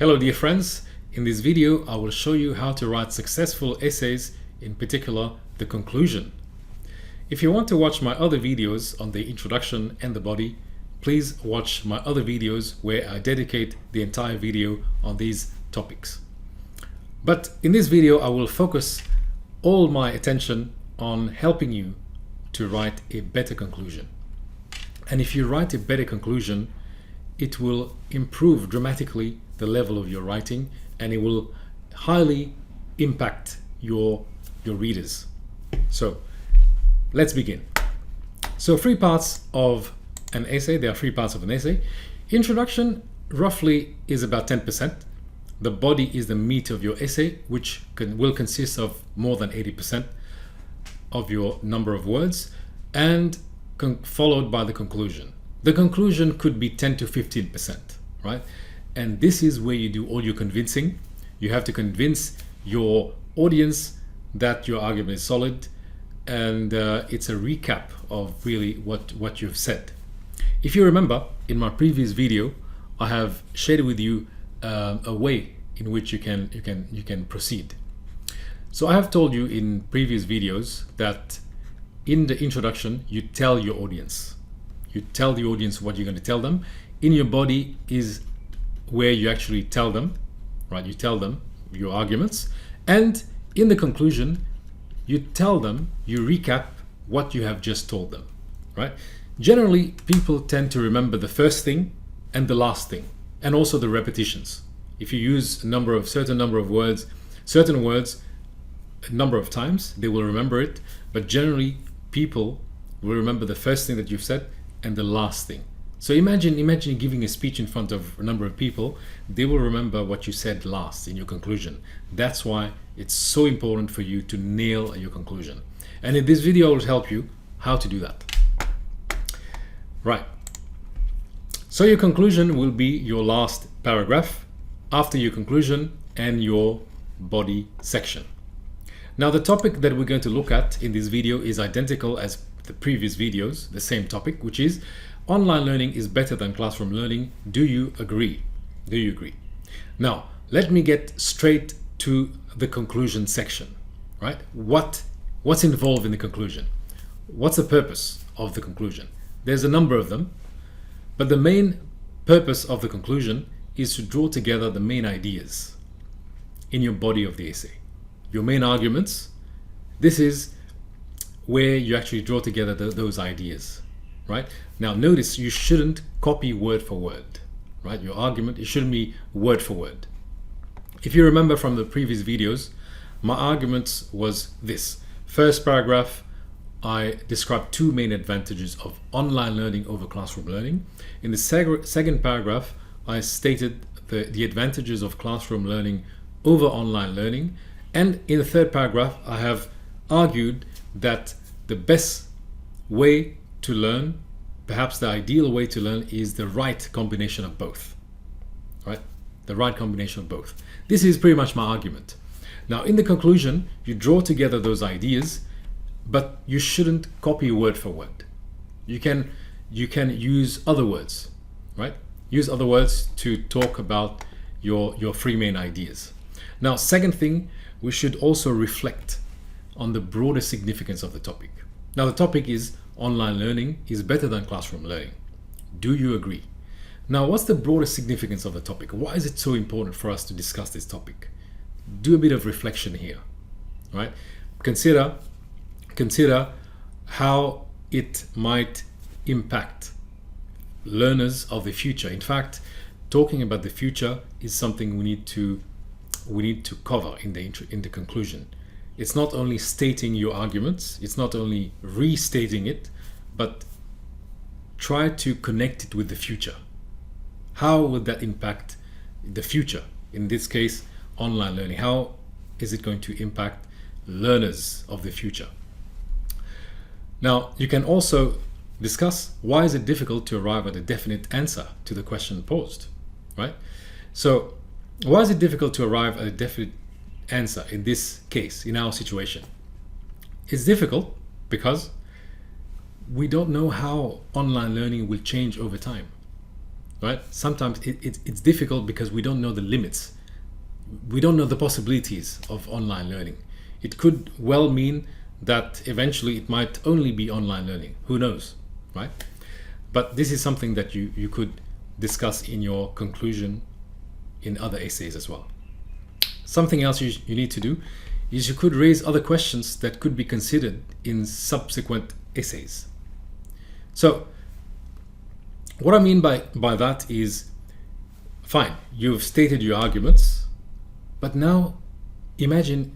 Hello dear friends, in this video I will show you how to write successful essays, in particular the conclusion. If you want to watch my other videos on the introduction and the body, please watch my other videos where I dedicate the entire video on these topics. But in this video I will focus all my attention on helping you to write a better conclusion. And if you write a better conclusion, it will improve dramatically the level of your writing, and it will highly impact your readers. So let's begin. So three parts of an essay. There are three parts of an essay. Introduction roughly is about 10%. The body is the meat of your essay, which will consist of more than 80% of your number of words, and followed by the conclusion. The conclusion could be 10 to 15%, right? And this is where you do all your convincing. You have to convince your audience that your argument is solid, and it's a recap of really what you've said. If you remember, in my previous video, I have shared with you a way in which you can proceed. So I have told you in previous videos that in the introduction, you tell your audience. You tell the audience what you're going to tell them. In your body is where you actually tell them, right? You tell them your arguments. And in the conclusion, you tell them, you recap what you have just told them, right? Generally, people tend to remember the first thing and the last thing, and also the repetitions. If you use a certain number of words, a number of times, they will remember it. But generally, people will remember the first thing that you've said and the last thing. So imagine giving a speech in front of a number of people. They will remember what you said last in your conclusion. That's why it's so important for you to nail your conclusion. And in this video, I will help you how to do that. Right. So your conclusion will be your last paragraph after your conclusion and your body section. Now, the topic that we're going to look at in this video is identical as the previous videos, the same topic, which is online learning is better than classroom learning. Do you agree? Do you agree? Now, let me get straight to the conclusion section, right? What's involved in the conclusion? What's the purpose of the conclusion? There's a number of them, but the main purpose of the conclusion is to draw together the main ideas in your body of the essay. Your main arguments. This is where you actually draw together those ideas, right? Now notice, you shouldn't copy word for word, right? Your argument, it shouldn't be word for word. If you remember from the previous videos, my arguments was this. First paragraph, I described two main advantages of online learning over classroom learning. In the second paragraph, I stated the advantages of classroom learning over online learning. And in the third paragraph, I have argued that the best way to learn, perhaps the ideal way to learn, is the right combination of both, right? The right combination of both. This is pretty much my argument. Now, in the conclusion, you draw together those ideas, but you shouldn't copy word for word. You can use other words, right? Use other words to talk about your three main ideas. Now, second thing, we should also reflect on the broader significance of the topic. Now, the topic is online learning is better than classroom learning. Do you agree? Now, what's the broader significance of the topic? Why is it so important for us to discuss this topic? Do a bit of reflection here, right? Consider how it might impact learners of the future. In fact, talking about the future is something we need to cover in the conclusion. It's not only stating your arguments, it's not only restating it, but try to connect it with the future. How would that impact the future? In this case, online learning. How is it going to impact learners of the future? Now, you can also discuss why is it difficult to arrive at a definite answer to the question posed, right? So, why is it difficult to arrive at a definite answer in this case, in our situation? It's difficult because we don't know how online learning will change over time, right? Sometimes it's difficult because we don't know the limits. We don't know the possibilities of online learning. It could well mean that eventually it might only be online learning. Who knows, right? But this is something that you could discuss in your conclusion in other essays as well. Something else you need to do is you could raise other questions that could be considered in subsequent essays. So what I mean by that is, fine, you've stated your arguments, but now imagine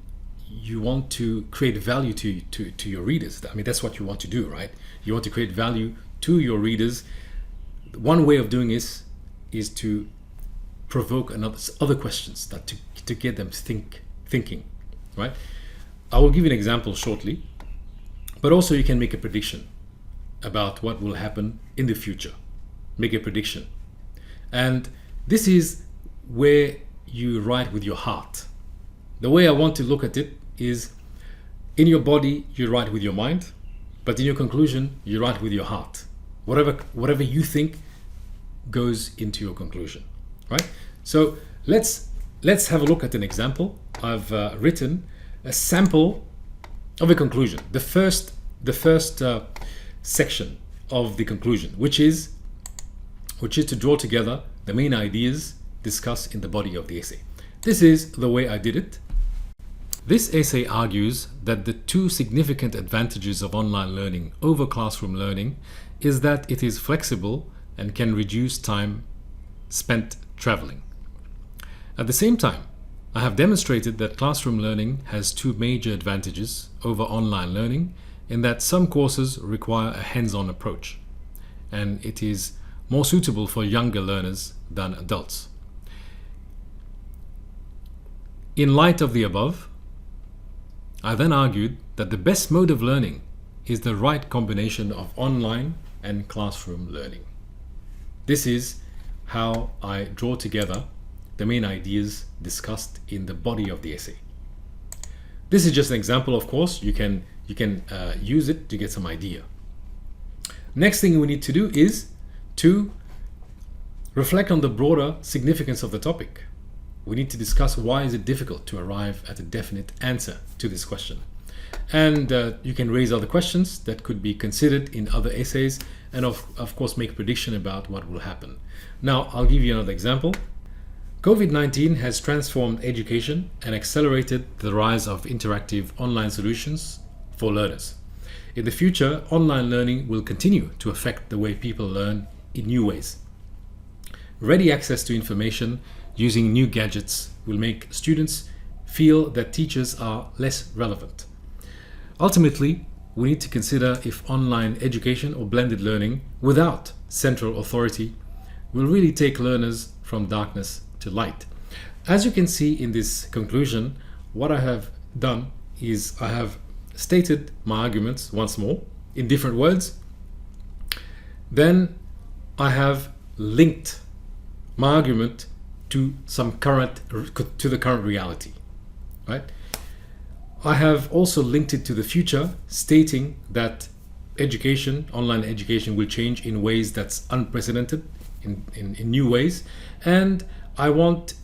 you want to create value to your readers. I mean, that's what you want to do, right? You want to create value to your readers. One way of doing this is to provoke other questions that to get them thinking, right? I will give you an example shortly, but also you can make a prediction about what will happen in the future. Make a prediction. And this is where you write with your heart. The way I want to look at it is, in your body you write with your mind, but in your conclusion you write with your heart. Whatever you think goes into your conclusion, right? So let's have a look at an example. I've written a sample of a conclusion, the first section of the conclusion, which is to draw together the main ideas discussed in the body of the essay. This is the way I did it. This essay argues that the two significant advantages of online learning over classroom learning is that it is flexible and can reduce time spent traveling. At the same time, I have demonstrated that classroom learning has two major advantages over online learning in that some courses require a hands-on approach, and it is more suitable for younger learners than adults. In light of the above, I then argued that the best mode of learning is the right combination of online and classroom learning. This is how I draw together the main ideas discussed in the body of the essay. This is just an example, of course. You can use it to get some idea. Next thing we need to do is to reflect on the broader significance of the topic. We need to discuss why is it difficult to arrive at a definite answer to this question. And you can raise other questions that could be considered in other essays, and of course make prediction about what will happen. Now I'll give you another example. COVID-19 has transformed education and accelerated the rise of interactive online solutions for learners. In the future, online learning will continue to affect the way people learn in new ways. Ready access to information using new gadgets will make students feel that teachers are less relevant. Ultimately, we need to consider if online education or blended learning without central authority will really take learners from darkness to light. As you can see in this conclusion, what I have done is I have stated my arguments once more in different words. Then I have linked my argument to the current reality, right? I have also linked it to the future, stating that online education will change in ways that's unprecedented, in new ways, and I want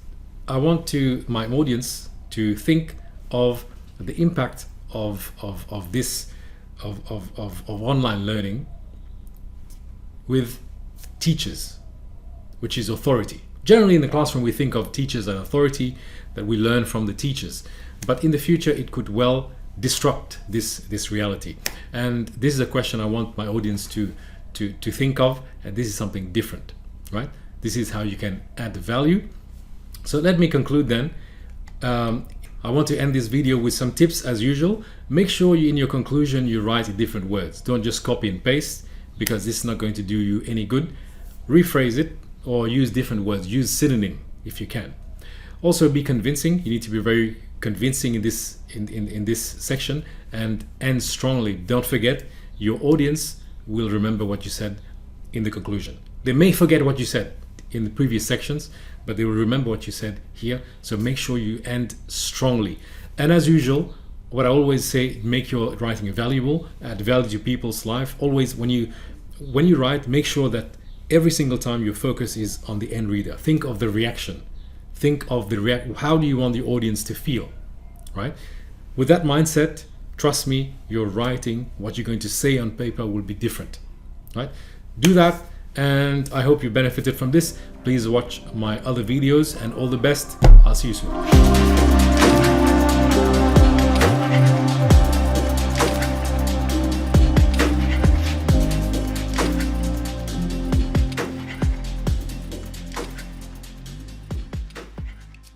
my audience to think of the impact of online learning with teachers, which is authority. Generally in the classroom we think of teachers and authority, that we learn from the teachers, but in the future it could well disrupt this reality. And this is a question I want my audience to think of, and this is something different, right? This is how you can add value. So let me conclude then. I want to end this video with some tips as usual. Make sure in your conclusion you write different words. Don't just copy and paste, because this is not going to do you any good. Rephrase it or use different words. Use synonym if you can. Also be convincing. You need to be very convincing in this section, and end strongly. Don't forget, your audience will remember what you said in the conclusion. They may forget what you said in the previous sections, but they will remember what you said here. So make sure you end strongly. And as usual, what I always say, make your writing valuable, add value to people's life. Always when you write, make sure that every single time your focus is on the end reader. Think of the reaction. Think of how do you want the audience to feel, right? With that mindset, trust me, your writing, what you're going to say on paper will be different, right? Do that, and I hope you benefited from this. Please watch my other videos, and all the best. I'll see you soon.